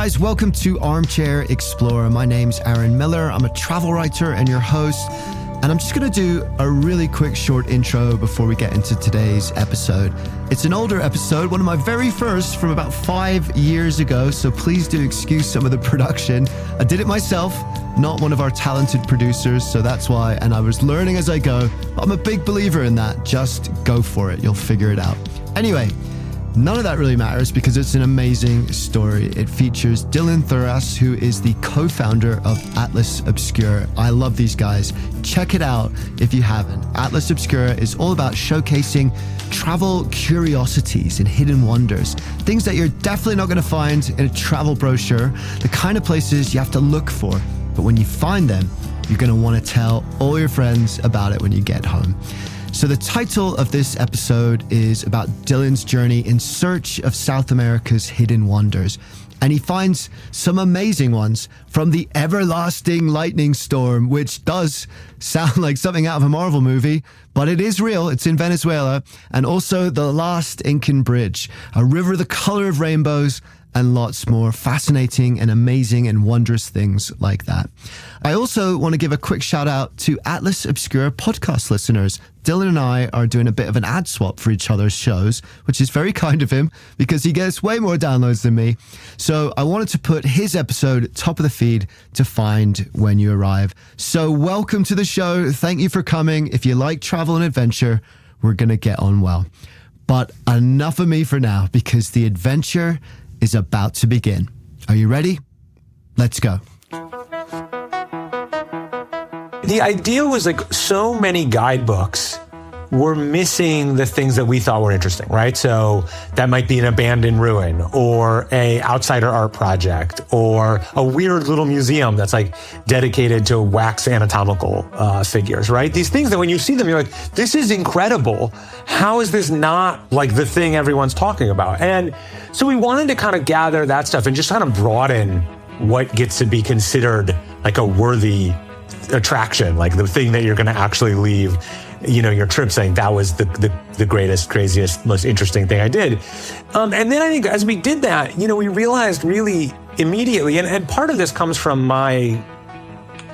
guys, welcome to Armchair Explorer. My name's Aaron Miller. I'm a travel writer and your host. And I'm just going to do a really quick short intro before we get into today's episode. It's an older episode, one of my very first from about 5 years ago, so please do excuse some of the production. I did it myself, not one of our talented producers, so that's why, and I was learning as I go. But I'm a big believer in that. Just go for it. You'll figure it out. Anyway, none of that really matters because it's an amazing story. It features Dylan Thuras, who is the co-founder of Atlas Obscura. I love these guys. Check it out if you haven't. Atlas Obscura is all about showcasing travel curiosities and hidden wonders, things that you're definitely not going to find in a travel brochure, the kind of places you have to look for. But when you find them, you're going to want to tell all your friends about it when you get home. So the title of this episode is about Dylan's journey in search of South America's hidden wonders. And he finds some amazing ones, from the everlasting lightning storm, which does sound like something out of a Marvel movie, but it is real. It's in Venezuela. And also the Last Incan Bridge, a river the color of rainbows, and lots more fascinating and amazing and wondrous things like that. I also want to give a quick shout out to Atlas Obscura podcast listeners. Dylan and I are doing a bit of an ad swap for each other's shows, which is very kind of him because he gets way more downloads than me. So I wanted to put his episode top of the feed to find when you arrive. So welcome to the show. Thank you for coming. If you like travel and adventure, we're going to get on well. But enough of me for now because the adventure is about to begin. Are you ready? Let's go. The idea was like so many guidebooks were missing the things that we thought were interesting, right? So that might be an abandoned ruin or a outsider art project or a weird little museum that's like dedicated to wax anatomical figures, right? These things that when you see them, you're like, this is incredible. How is this not like the thing everyone's talking about? And so we wanted to kind of gather that stuff and just kind of broaden what gets to be considered like a worthy attraction, like the thing that you're going to actually leave, your trip saying that was the greatest, craziest, most interesting thing I did. And then I think as we did that, we realized really immediately, and part of this comes from my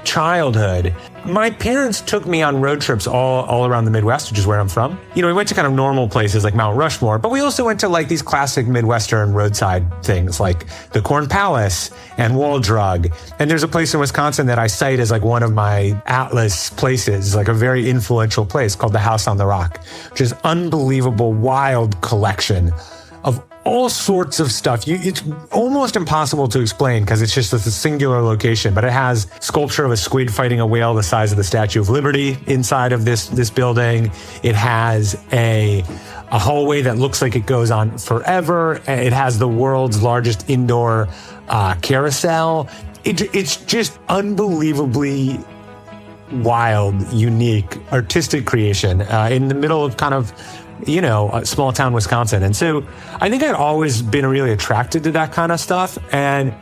childhood. My parents took me on road trips all around the Midwest, which is where I'm from. We went to kind of normal places like Mount Rushmore, but we also went to like these classic Midwestern roadside things like the Corn Palace and Wall Drug. And there's a place in Wisconsin that I cite as like one of my Atlas places, like a very influential place called the House on the Rock, which is unbelievable, wild collection of all sorts of stuff. It's almost impossible to explain because it's just a singular location, but it has sculpture of a squid fighting a whale the size of the Statue of Liberty inside of this building. It has a hallway that looks like it goes on forever. It has the world's largest indoor carousel. It's just unbelievably wild, unique, artistic creation in the middle of kind of a small town Wisconsin. And so I think I'd always been really attracted to that kind of stuff. And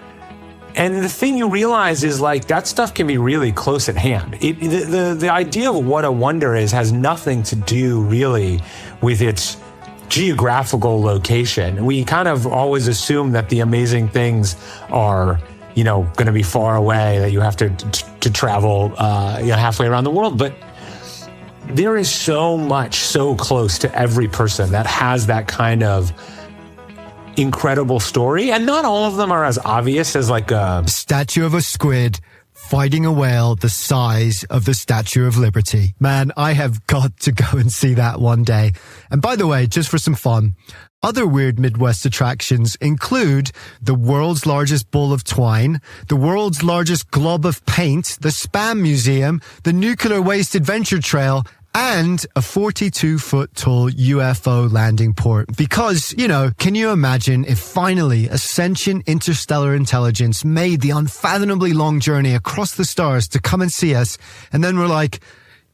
the thing you realize is like that stuff can be really close at hand. The idea of what a wonder is has nothing to do really with its geographical location. We kind of always assume that the amazing things are going to be far away, that you have to travel halfway around the world. But there is so much so close to every person that has that kind of incredible story. And not all of them are as obvious as like a statue of a squid fighting a whale the size of the Statue of Liberty. Man, I have got to go and see that one day. And by the way, just for some fun, other weird Midwest attractions include the world's largest ball of twine, the world's largest glob of paint, the Spam Museum, the Nuclear Waste Adventure Trail, and a 42-foot tall UFO landing port. Because, can you imagine if finally a sentient interstellar intelligence made the unfathomably long journey across the stars to come and see us, and then we're like,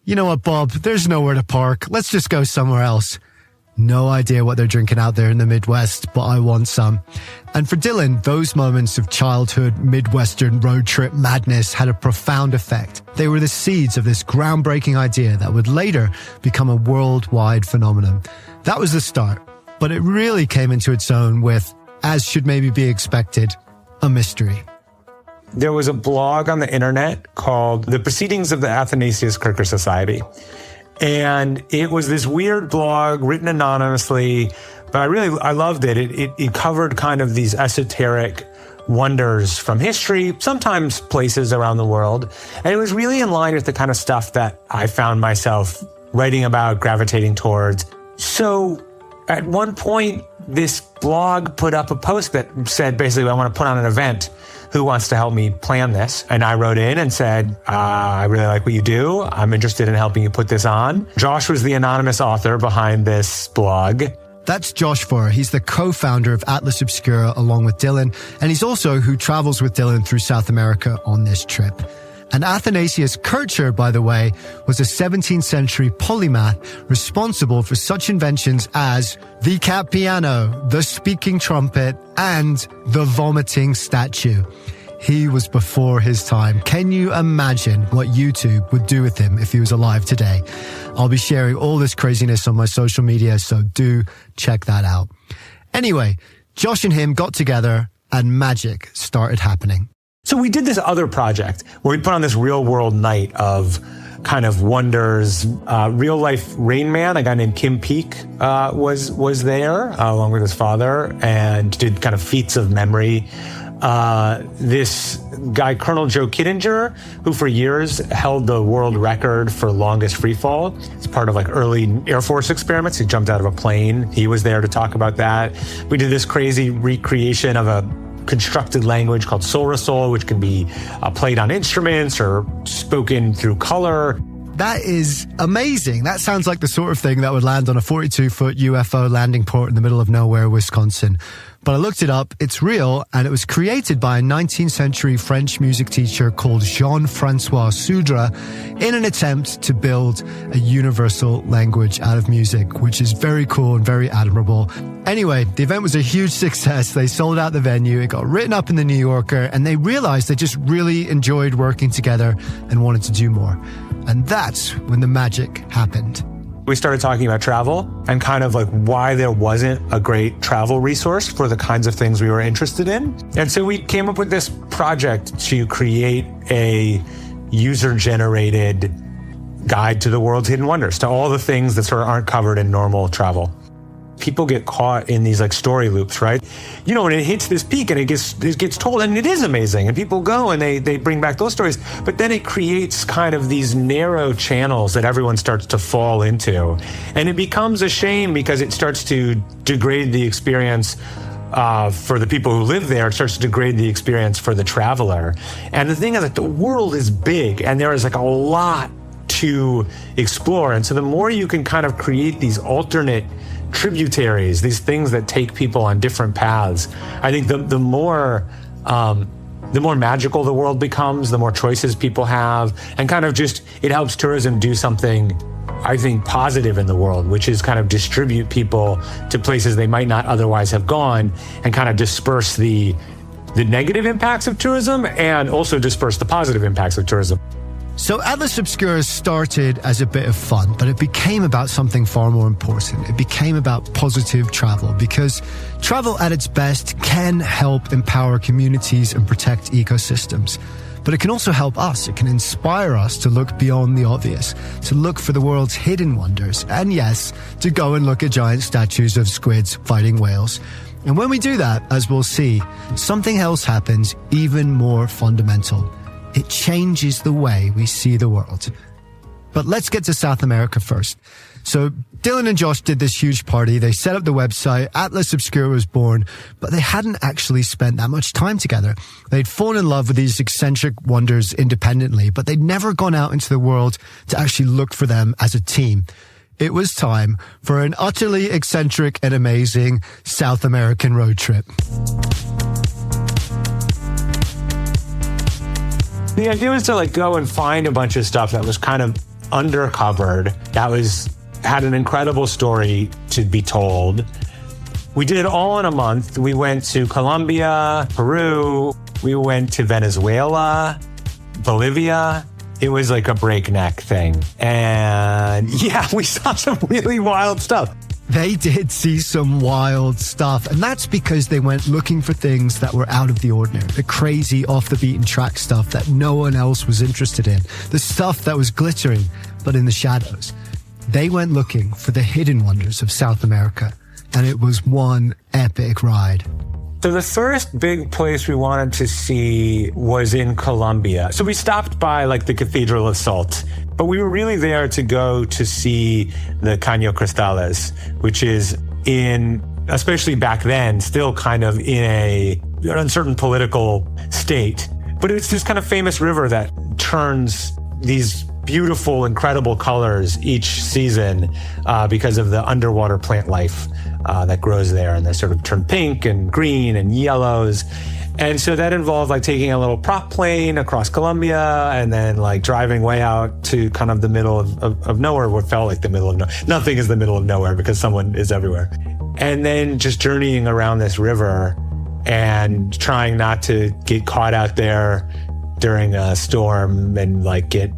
you know what, Bob, there's nowhere to park. Let's just go somewhere else. No idea what they're drinking out there in the Midwest, but I want some. And for Dylan, those moments of childhood Midwestern road trip madness had a profound effect. They were the seeds of this groundbreaking idea that would later become a worldwide phenomenon. That was the start, but it really came into its own with, as should maybe be expected, a mystery. There was a blog on the internet called The Proceedings of the Athanasius Kircher Society. And it was this weird blog written anonymously, but I loved it. It covered kind of these esoteric wonders from history, sometimes places around the world. And it was really in line with the kind of stuff that I found myself writing about, gravitating towards. So at one point, this blog put up a post that said, basically, I want to put on an event. Who wants to help me plan this? And I wrote in and said, I really like what you do. I'm interested in helping you put this on. Josh was the anonymous author behind this blog. That's Josh Thuras. He's the co-founder of Atlas Obscura along with Dylan, and he's also who travels with Dylan through South America on this trip. And Athanasius Kircher, by the way, was a 17th century polymath responsible for such inventions as the cat piano, the speaking trumpet, and the vomiting statue. He was before his time. Can you imagine what YouTube would do with him if he was alive today? I'll be sharing all this craziness on my social media, so do check that out. Anyway, Josh and him got together and magic started happening. So we did this other project where we put on this real world night of kind of wonders. Real life Rain Man, a guy named Kim Peek, was there along with his father and did kind of feats of memory. This guy, Colonel Joe Kittinger, who for years held the world record for longest free fall. It's part of like early Air Force experiments. He jumped out of a plane. He was there to talk about that. We did this crazy recreation of a constructed language called Soul, which can be played on instruments or spoken through color. That is amazing. That sounds like the sort of thing that would land on a 42-foot UFO landing port in the middle of nowhere, Wisconsin. But I looked it up. It's real, and it was created by a 19th century French music teacher called Jean-Francois Soudre in an attempt to build a universal language out of music, which is very cool and very admirable. Anyway, the event was a huge success. They sold out the venue. It got written up in the New Yorker, and they realized they just really enjoyed working together and wanted to do more. And that's when the magic happened. We started talking about travel and kind of like why there wasn't a great travel resource for the kinds of things we were interested in. And so we came up with this project to create a user-generated guide to the world's hidden wonders, to all the things that sort of aren't covered in normal travel. People get caught in these like story loops, right? You know, when it hits this peak and it gets told, and it is amazing, and people go and they bring back those stories, but then it creates kind of these narrow channels that everyone starts to fall into. And it becomes a shame because it starts to degrade the experience for the people who live there. It starts to degrade the experience for the traveler. And the thing is that the world is big and there is like a lot to explore. And so the more you can kind of create these alternate tributaries, these things that take people on different paths, I think the more magical the world becomes, the more choices people have, and kind of just, it helps tourism do something, I think, positive in the world, which is kind of distribute people to places they might not otherwise have gone and kind of disperse the negative impacts of tourism and also disperse the positive impacts of tourism. So Atlas Obscura started as a bit of fun, but it became about something far more important. It became about positive travel, because travel at its best can help empower communities and protect ecosystems. But it can also help us. It can inspire us to look beyond the obvious, to look for the world's hidden wonders, and yes, to go and look at giant statues of squids fighting whales. And when we do that, as we'll see, something else happens even more fundamental. It changes the way we see the world. But let's get to South America first. So Dylan and Josh did this huge party. They set up the website. Atlas Obscura was born, but they hadn't actually spent that much time together. They'd fallen in love with these eccentric wonders independently, but they'd never gone out into the world to actually look for them as a team. It was time for an utterly eccentric and amazing South American road trip. The idea was to like go and find a bunch of stuff that was kind of undercovered, that had an incredible story to be told. We did it all in a month. We went to Colombia, Peru, we went to Venezuela, Bolivia. It was like a breakneck thing. And yeah, we saw some really wild stuff. They did see some wild stuff, and that's because they went looking for things that were out of the ordinary, the crazy off-the-beaten-track stuff that no one else was interested in, the stuff that was glittering but in the shadows. They went looking for the hidden wonders of South America, and it was one epic ride. So the first big place we wanted to see was in Colombia. So we stopped by like the Cathedral of Salt, but we were really there to go to see the Caño Cristales, which is especially back then, still kind of in an uncertain political state. But it's this kind of famous river that turns these beautiful, incredible colors each season because of the underwater plant life that grows there, and they sort of turn pink and green and yellows. And so that involved like taking a little prop plane across Colombia and then like driving way out to kind of the middle of nowhere, what felt like the middle of nowhere. Nothing is the middle of nowhere because someone is everywhere. And then just journeying around this river and trying not to get caught out there during a storm and like get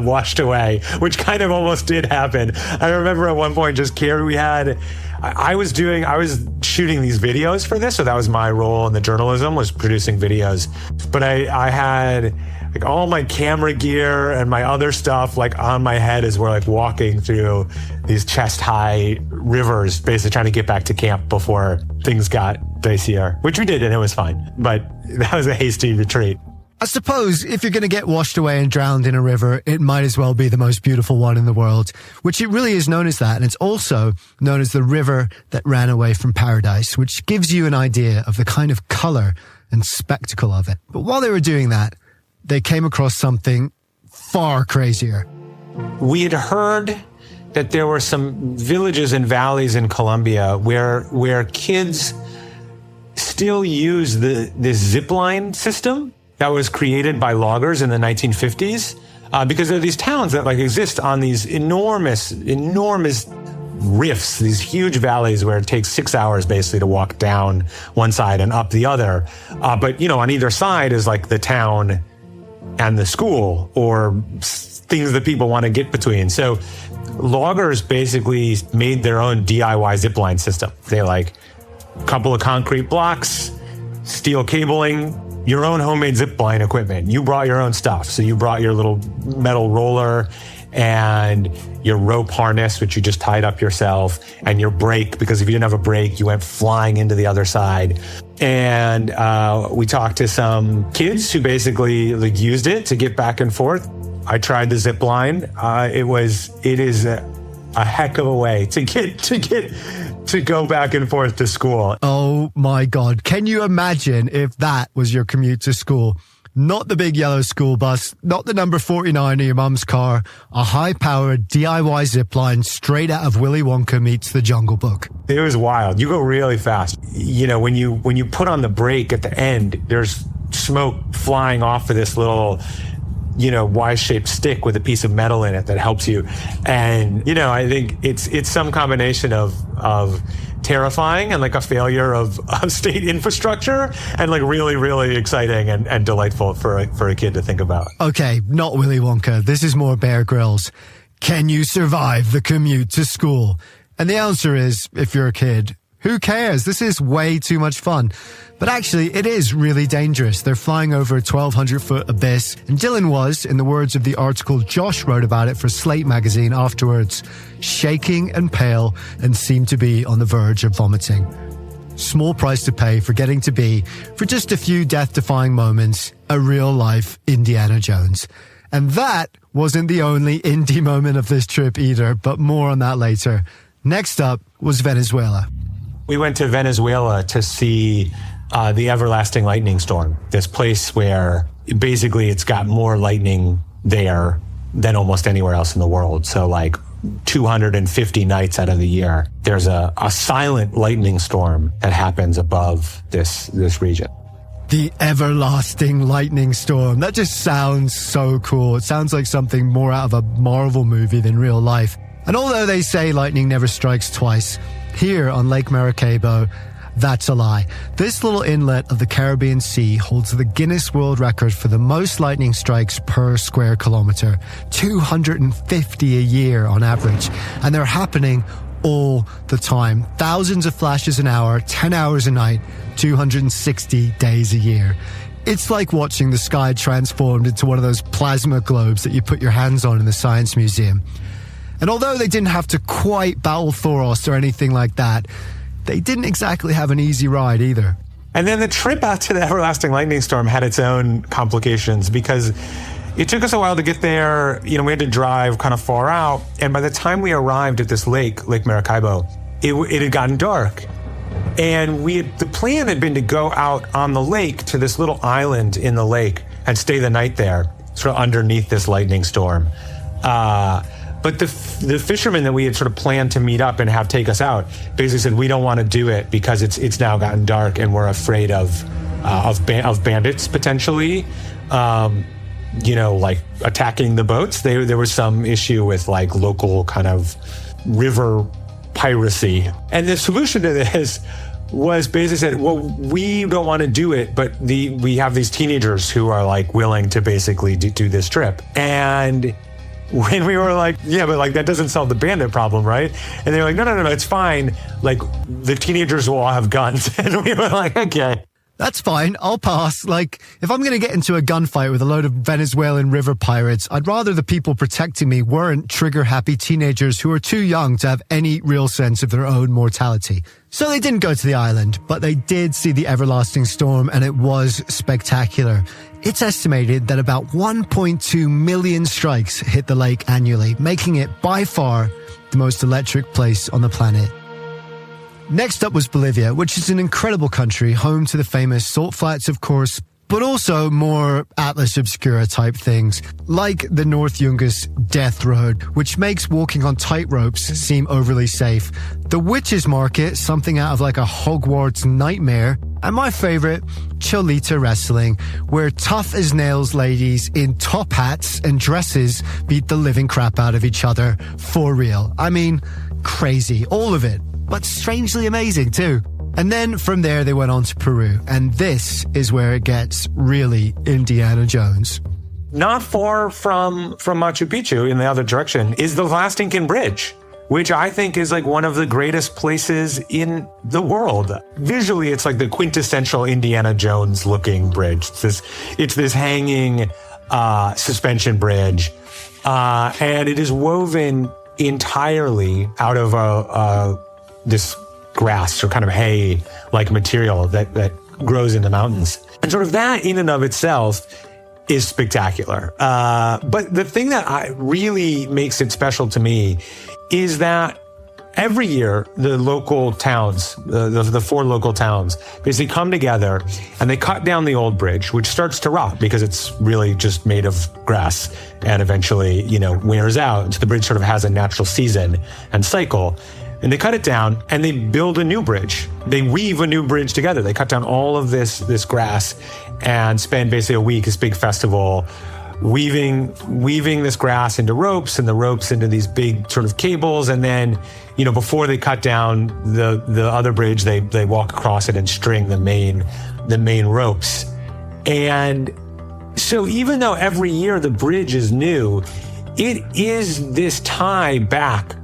washed away, which kind of almost did happen. I remember at one point I was shooting these videos for this, so that was my role in the journalism, was producing videos. But I had like all my camera gear and my other stuff like on my head as we're like walking through these chest high rivers, basically trying to get back to camp before things got dicier, which we did, and it was fine. But that was a hasty retreat. I suppose if you're going to get washed away and drowned in a river, it might as well be the most beautiful one in the world, which it really is known as that. And it's also known as the river that ran away from paradise, which gives you an idea of the kind of color and spectacle of it. But while they were doing that, they came across something far crazier. We had heard that there were some villages and valleys in Colombia where kids still use this zip line system that was created by loggers in the 1950s, because there are these towns that like exist on these enormous rifts, these huge valleys where it takes 6 hours basically to walk down one side and up the other. But on either side is like the town and the school or things that people want to get between. So loggers basically made their own DIY zipline system. They like a couple of concrete blocks, steel cabling, your own homemade zip line equipment. You brought your own stuff. So you brought your little metal roller and your rope harness, which you just tied up yourself, and your brake, because if you didn't have a brake, you went flying into the other side. And we talked to some kids who basically like used it to get back and forth. I tried the zip line. It is a heck of a way to go back and forth to school. Oh my God. Can you imagine if that was your commute to school? Not the big yellow school bus, not the number 49 of your mum's car, a high-powered DIY zipline straight out of Willy Wonka meets the Jungle Book. It was wild. You go really fast. When you put on the brake at the end, there's smoke flying off of this little Y-shaped stick with a piece of metal in it that helps you. And, I think it's some combination of terrifying and like a failure of state infrastructure and like really, really exciting and delightful for a kid to think about. Okay, not Willy Wonka. This is more Bear Grylls. Can you survive the commute to school? And the answer is, if you're a kid, who cares? This is way too much fun. But actually, it is really dangerous. They're flying over a 1,200-foot abyss. And Dylan was, in the words of the article Josh wrote about it for Slate magazine afterwards, shaking and pale and seemed to be on the verge of vomiting. Small price to pay for getting to be, for just a few death-defying moments, a real-life Indiana Jones. And that wasn't the only indie moment of this trip either, but more on that later. Next up was Venezuela. We went to Venezuela to see the everlasting lightning storm, this place where basically it's got more lightning there than almost anywhere else in the world. So like 250 nights out of the year, there's a silent lightning storm that happens above this region. The everlasting lightning storm. That just sounds so cool. It sounds like something more out of a Marvel movie than real life. And although they say lightning never strikes twice, here on Lake Maracaibo, That's a lie. This little inlet of the Caribbean Sea holds the Guinness World Record for the most lightning strikes per square kilometre, 250 a year on average, and they're happening all the time. Thousands of flashes an hour, 10 hours a night, 260 days a year. It's like watching the sky transformed into one of those plasma globes that you put your hands on in the Science Museum. And although they didn't have to quite battle Thuras or anything like that, they didn't exactly have an easy ride either. And then the trip out to the everlasting lightning storm had its own complications because it took us a while to get there. We had to drive kind of far out. And by the time we arrived at this Lake Maracaibo, it had gotten dark. And the plan had been to go out on the lake to this little island in the lake and stay the night there, sort of underneath this lightning storm. But the fishermen that we had sort of planned to meet up and have take us out basically said, we don't want to do it because it's now gotten dark and we're afraid of bandits potentially, like attacking the boats. There was some issue with like local kind of river piracy. And the solution to this was basically said, well, we don't want to do it, but we have these teenagers who are like willing to basically do this trip. And when we were like, yeah, but like that doesn't solve the bandit problem, right? And they were like, no, it's fine. Like the teenagers will all have guns. And we were like, okay. That's fine, I'll pass. Like, if I'm going to get into a gunfight with a load of Venezuelan river pirates, I'd rather the people protecting me weren't trigger-happy teenagers who are too young to have any real sense of their own mortality. So they didn't go to the island, but they did see the everlasting storm, and it was spectacular. It's estimated that about 1.2 million strikes hit the lake annually, making it by far the most electric place on the planet. Next up was Bolivia, which is an incredible country, home to the famous salt flats, of course, but also more Atlas Obscura type things, like the North Yungas Death Road, which makes walking on tight ropes seem overly safe. The Witches Market, something out of like a Hogwarts nightmare. And my favorite, Cholita Wrestling, where tough-as-nails ladies in top hats and dresses beat the living crap out of each other for real. I mean, crazy, all of it. But strangely amazing too. And then from there they went on to Peru, and this is where it gets really Indiana Jones. Not far from Machu Picchu in the other direction is the Last Incan Bridge, which I think is like one of the greatest places in the world. Visually, it's like the quintessential Indiana Jones looking bridge. It's this hanging suspension bridge, and it is woven entirely out of this grass or kind of hay-like material that grows in the mountains. And sort of that in and of itself is spectacular. But the thing that really makes it special to me is that every year the local towns, the 4 local towns, basically come together and they cut down the old bridge, which starts to rot because it's really just made of grass and eventually, wears out. So the bridge sort of has a natural season and cycle. And they cut it down and they build a new bridge. They weave a new bridge together. They cut down all of this grass and spend basically a week, this big festival, weaving this grass into ropes and the ropes into these big sort of cables. And then, before they cut down the other bridge, they walk across it and string the main ropes. And so even though every year the bridge is new, it is this tie back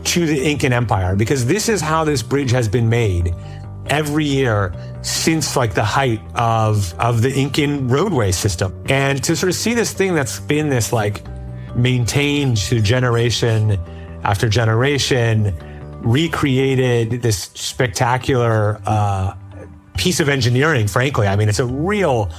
to the Incan Empire, because this is how this bridge has been made every year since like the height of the Incan roadway system. And to sort of see this thing that's been this like maintained to generation after generation, recreated this spectacular piece of engineering, frankly. I mean, it's a real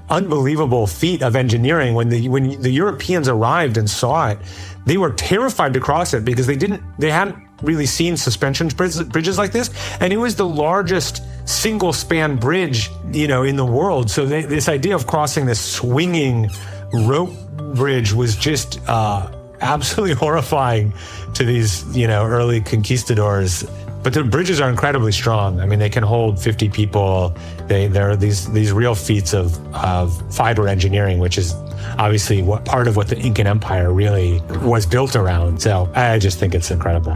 unbelievable feat of engineering. When the Europeans arrived and saw it, they were terrified to cross it because they hadn't really seen suspension bridges like this. And it was the largest single span bridge, in the world. So this idea of crossing this swinging rope bridge was just absolutely horrifying to these, early conquistadors. But the bridges are incredibly strong. I mean, they can hold 50 people. There are these real feats of fiber engineering, which is obviously part of what the Incan Empire really was built around. So I just think it's incredible.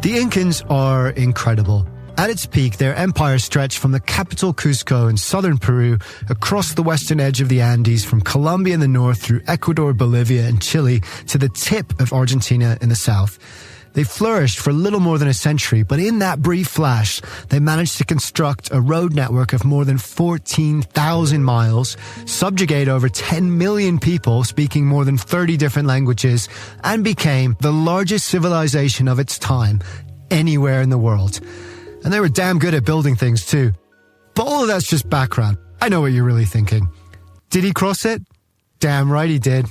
The Incans are incredible. At its peak, their empire stretched from the capital Cusco in southern Peru across the western edge of the Andes from Colombia in the north through Ecuador, Bolivia, and Chile to the tip of Argentina in the south. They flourished for little more than a century, but in that brief flash, they managed to construct a road network of more than 14,000 miles, subjugate over 10 million people speaking more than 30 different languages, and became the largest civilization of its time anywhere in the world. And they were damn good at building things too. But all of that's just background. I know what you're really thinking. Did he cross it? Damn right he did.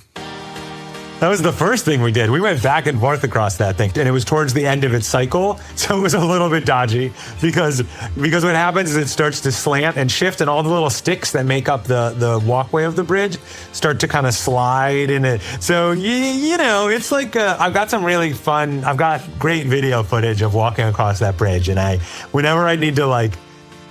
That was the first thing we did. We went back and forth across that thing, and it was towards the end of its cycle, so it was a little bit dodgy because what happens is it starts to slant and shift, and all the little sticks that make up the walkway of the bridge start to kind of slide in it. So, you know, it's like I've got great video footage of walking across that bridge, and whenever I need to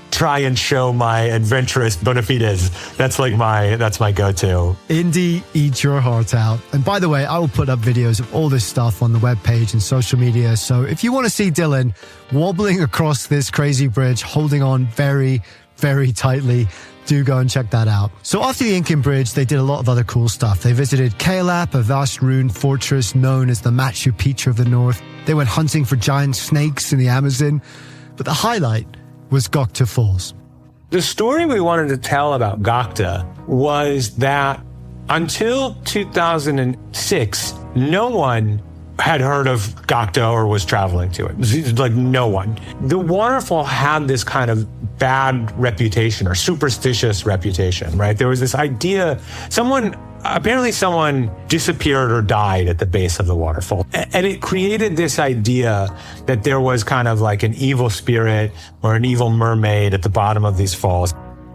try and show my adventurous bona fides, that's my go-to. Indie, eat your heart out. And by the way, I will put up videos of all this stuff on the webpage and social media. So if you want to see Dylan wobbling across this crazy bridge, holding on very, very tightly, do go and check that out. So after the Incan Bridge, they did a lot of other cool stuff. They visited Calap, a vast ruined fortress known as the Machu Picchu of the north. They went hunting for giant snakes in the Amazon. But the highlight was Gocta Falls. The story we wanted to tell about Gocta was that until 2006, no one had heard of Gocta or was traveling to it. Like no one. The waterfall had this kind of bad reputation or superstitious reputation, right? There was this idea, apparently someone disappeared or died at the base of the waterfall. And it created this idea that there was kind of like an evil spirit or an evil mermaid at the bottom of these falls.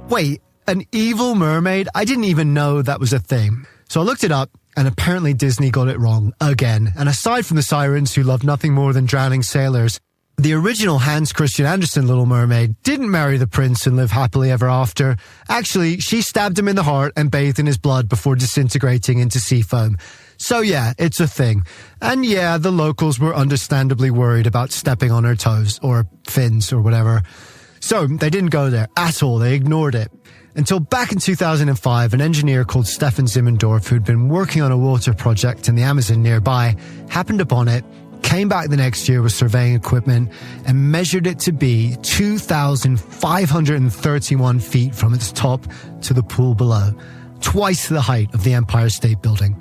Wait, an evil mermaid? I didn't even know that was a thing. So I looked it up, and apparently Disney got it wrong again. And aside from the sirens who love nothing more than drowning sailors, the original Hans Christian Andersen Little Mermaid didn't marry the prince and live happily ever after. Actually, she stabbed him in the heart and bathed in his blood before disintegrating into sea foam. So yeah, it's a thing. And yeah, the locals were understandably worried about stepping on her toes, or fins, or whatever. So they didn't go there at all. They ignored it. Until back in 2005, an engineer called Stefan Zimmendorf, who'd been working on a water project in the Amazon nearby, happened upon it, came back the next year with surveying equipment, and measured it to be 2,531 feet from its top to the pool below, twice the height of the Empire State Building.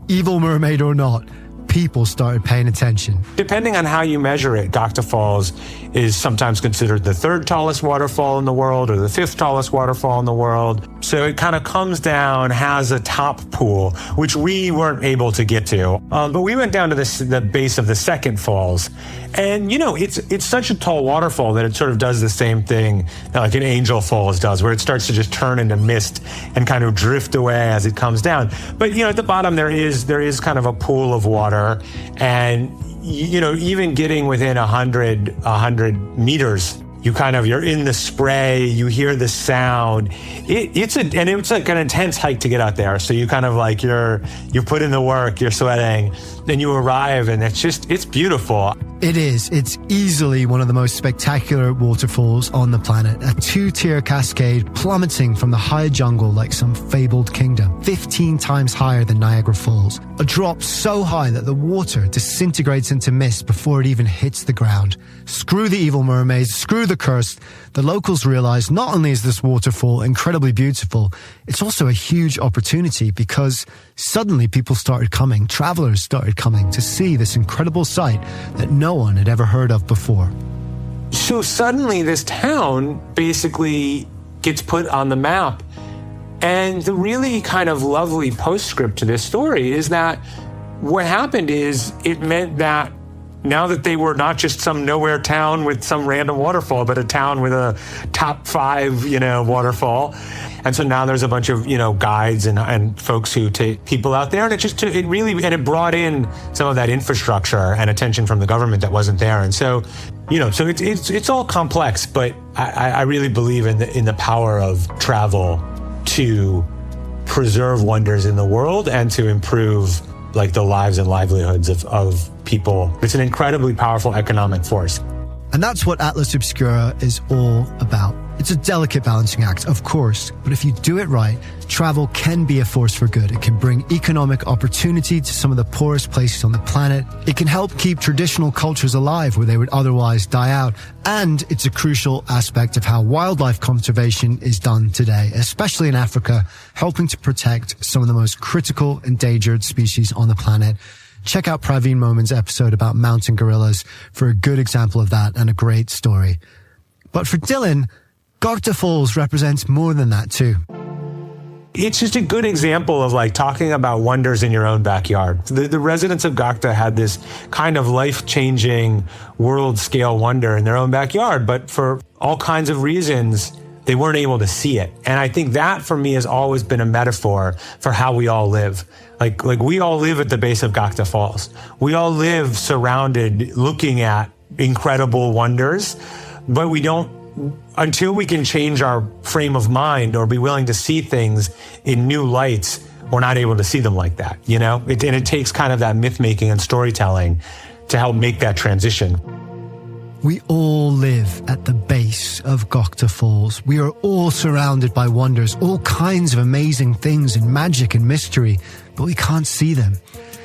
Evil mermaid or not, people started paying attention. Depending on how you measure it, Gocta Falls is sometimes considered the third tallest waterfall in the world or the fifth tallest waterfall in the world. So it kind of comes down, has a top pool, which we weren't able to get to. But we went down to the base of the second falls. And, you know, it's such a tall waterfall that it sort of does the same thing that like an Angel Falls does, where it starts to just turn into mist and kind of drift away as it comes down. But, you know, at the bottom there is kind of a pool of water. And, you know, even getting within 100 meters, you're in the spray, you hear the sound. It's like an intense hike to get out there. So you kind of like, you put in the work, you're sweating, then you arrive, and it's beautiful. It is. It's easily one of the most spectacular waterfalls on the planet. A two-tier cascade plummeting from the high jungle like some fabled kingdom, 15 times higher than Niagara Falls. A drop so high that the water disintegrates into mist before it even hits the ground. Screw the evil mermaids, screw the curse. The locals realize not only is this waterfall incredibly beautiful, it's also a huge opportunity because suddenly people started coming, travelers started coming to see this incredible sight that no one had ever heard of before. So suddenly this town basically gets put on the map. And the really kind of lovely postscript to this story is that what happened is it meant that now that they were not just some nowhere town with some random waterfall, but a town with a top 5, waterfall. And so now there's a bunch of, guides and folks who take people out there. And it brought in some of that infrastructure and attention from the government that wasn't there. And so, so it's all complex, but I really believe in the power of travel to preserve wonders in the world and to improve like the lives and livelihoods of people. It's an incredibly powerful economic force. And that's what Atlas Obscura is all about. It's a delicate balancing act, of course, but if you do it right, travel can be a force for good. It can bring economic opportunity to some of the poorest places on the planet. It can help keep traditional cultures alive where they would otherwise die out. And it's a crucial aspect of how wildlife conservation is done today, especially in Africa, helping to protect some of the most critical endangered species on the planet. Check out Praveen Momin's episode about mountain gorillas for a good example of that and a great story. But for Dylan, Gocta Falls represents more than that too. It's just a good example of like talking about wonders in your own backyard. The residents of Gocta had this kind of life-changing world-scale wonder in their own backyard, but for all kinds of reasons, they weren't able to see it. And I think that for me has always been a metaphor for how we all live. Like we all live at the base of Gocta Falls. We all live surrounded, looking at incredible wonders, but we don't, until we can change our frame of mind or be willing to see things in new lights, we're not able to see them like that, you know? And it takes kind of that myth making and storytelling to help make that transition. We all live at the base of Gocta Falls. We are all surrounded by wonders, all kinds of amazing things and magic and mystery, but we can't see them.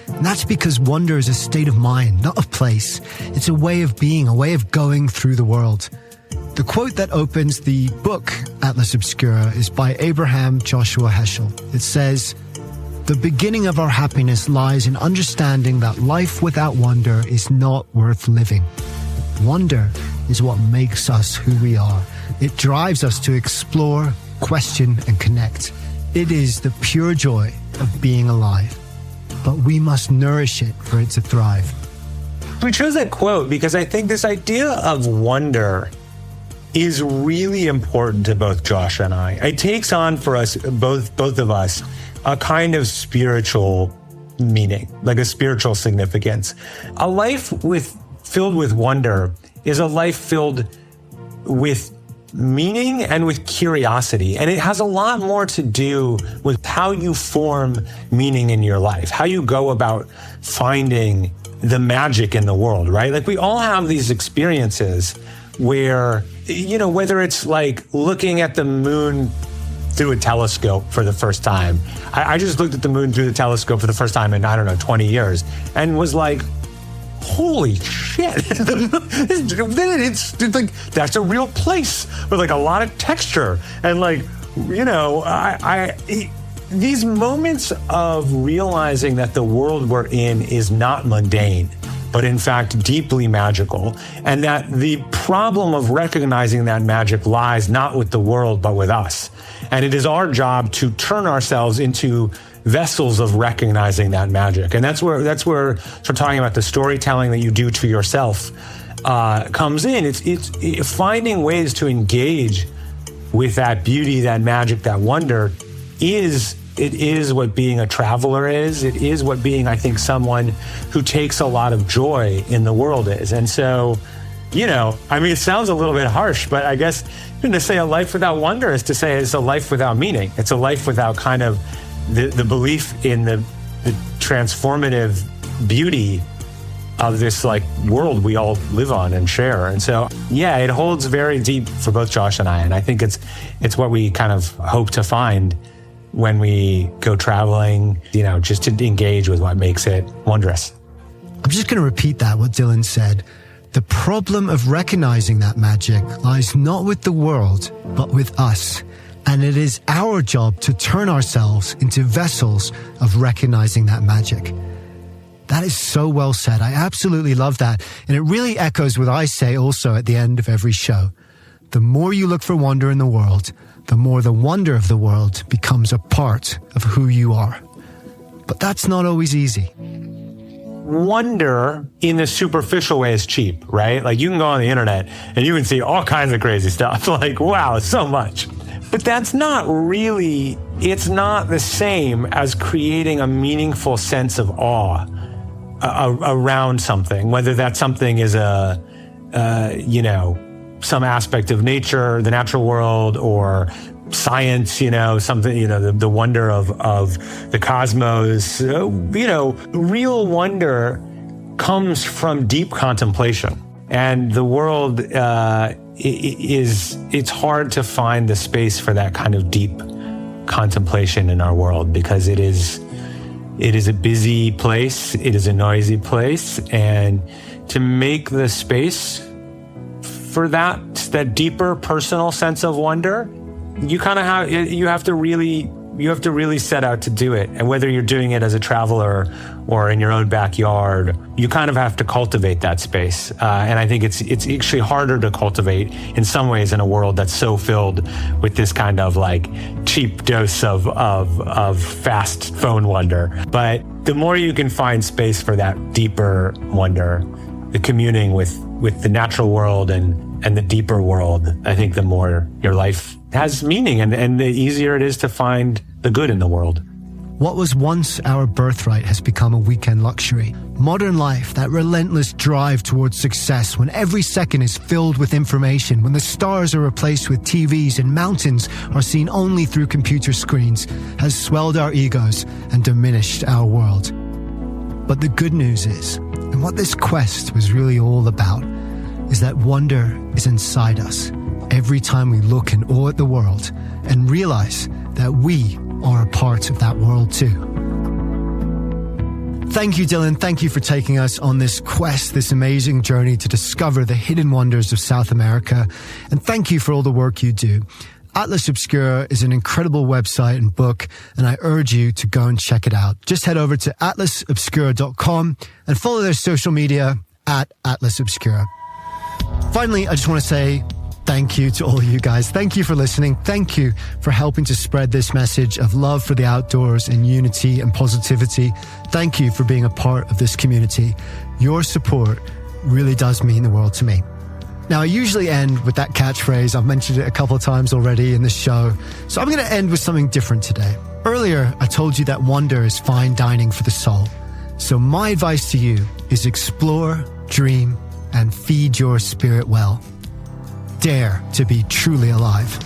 And that's because wonder is a state of mind, not a place. It's a way of being, a way of going through the world. The quote that opens the book, Atlas Obscura, is by Abraham Joshua Heschel. It says, "The beginning of our happiness lies in understanding that life without wonder is not worth living. Wonder is what makes us who we are. It drives us to explore, question, and connect. It is the pure joy of being alive. But we must nourish it for it to thrive." We chose that quote because I think this idea of wonder is really important to both Josh and I. It takes on for us, both of us, a kind of spiritual meaning, like a spiritual significance. A life filled with wonder is a life filled with meaning and with curiosity. And it has a lot more to do with how you form meaning in your life, how you go about finding the magic in the world, right? Like we all have these experiences where, you know, whether it's like looking at the moon through a telescope for the first time. I just looked at the moon through the telescope for the first time in, 20 years and was like, holy shit. It's like, that's a real place with like a lot of texture. And like, you know, these moments of realizing that the world we're in is not mundane, but in fact deeply magical, and that the problem of recognizing that magic lies not with the world, but with us. And it is our job to turn ourselves into vessels of recognizing that magic. And that's where sort of talking about the storytelling that you do to yourself comes in. It's finding ways to engage with that beauty, that magic, that wonder is what being a traveler is. It is what being, I think, someone who takes a lot of joy in the world is. And so, you know, I mean, it sounds a little bit harsh, but I guess to say a life without wonder is to say it's a life without meaning. It's a life without kind of the belief in the transformative beauty of this like world we all live on and share. And so, yeah, it holds very deep for both Josh and I. And I think it's what we kind of hope to find when we go traveling, you know, just to engage with what makes it wondrous. I'm just going to repeat what Dylan said. The problem of recognizing that magic lies not with the world, but with us. And it is our job to turn ourselves into vessels of recognizing that magic. That is so well said. I absolutely love that. And it really echoes what I say also at the end of every show. The more you look for wonder in the world, the more the wonder of the world becomes a part of who you are. But that's not always easy. Wonder in the superficial way is cheap, right? Like you can go on the internet and you can see all kinds of crazy stuff. Like, wow, so much. But that's not really, it's not the same as creating a meaningful sense of awe around something, whether that something is some aspect of nature, the natural world, or science, something, the wonder of the cosmos. Real wonder comes from deep contemplation. And the world it's hard to find the space for that kind of deep contemplation in our world, because it is a busy place, it is a noisy place, and to make the space for that deeper personal sense of wonder, you have to really set out to do it. And whether you're doing it as a traveler or in your own backyard, you kind of have to cultivate that space. And I think it's actually harder to cultivate in some ways in a world that's so filled with this kind of like cheap dose of fast phone wonder. But the more you can find space for that deeper wonder, the communing with the natural world and the deeper world, I think the more your life has meaning and the easier it is to find the good in the world. What was once our birthright has become a weekend luxury. Modern life, that relentless drive towards success when every second is filled with information, when the stars are replaced with TVs and mountains are seen only through computer screens, has swelled our egos and diminished our world. But the good news is, and what this quest was really all about, is that wonder is inside us every time we look in awe at the world and realize that we are a part of that world too. Thank you, Dylan. Thank you for taking us on this quest, this amazing journey to discover the hidden wonders of South America. And thank you for all the work you do. Atlas Obscura is an incredible website and book, and I urge you to go and check it out. Just head over to atlasobscura.com and follow their social media at Atlas Obscura. Finally, I just want to say thank you to all you guys. Thank you for listening. Thank you for helping to spread this message of love for the outdoors and unity and positivity. Thank you for being a part of this community. Your support really does mean the world to me. Now, I usually end with that catchphrase. I've mentioned it a couple of times already in the show. So I'm going to end with something different today. Earlier, I told you that wonder is fine dining for the soul. So my advice to you is explore, dream, and feed your spirit well. Dare to be truly alive.